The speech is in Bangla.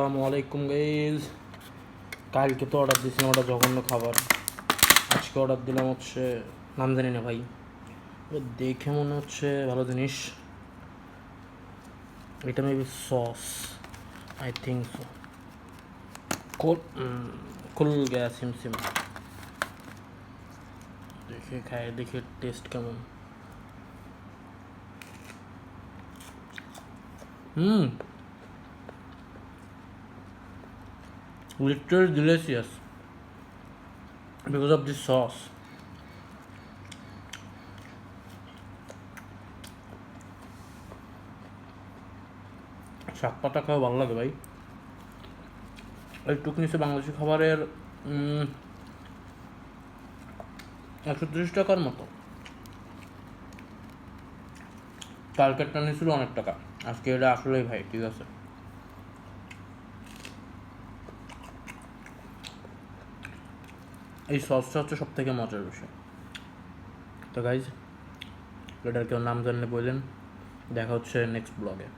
আসসালামু আলাইকুম গাইজ। কালকে তো অর্ডার দিয়েছিলাম, ওটা জঘন্য খাবার। আজকে অর্ডার দিলাম হচ্ছে, নাম জানি না ভাই, দেখে মনে হচ্ছে ভালো জিনিস। এটা maybe sauce, I think so. খুল গয়া সিমসিম। দেখে খাই, দেখে টেস্ট কেমন। Literally delicious because of this sauce. শাক পাতা খাওয়া ভালো লাগে ভাই। একটুক নিচে বাংলাদেশি খাবারের 130 টাকার মতো। কালকেরটা নিয়েছিল অনেক টাকা, আজকে এটা আসলেই ভাই ঠিক আছে। এই সসটা হচ্ছে সব থেকে মজার বিষয়। তো গাইজ, এটার কেউ নাম জানলে বললেন। দেখা হচ্ছে নেক্সট ব্লগে।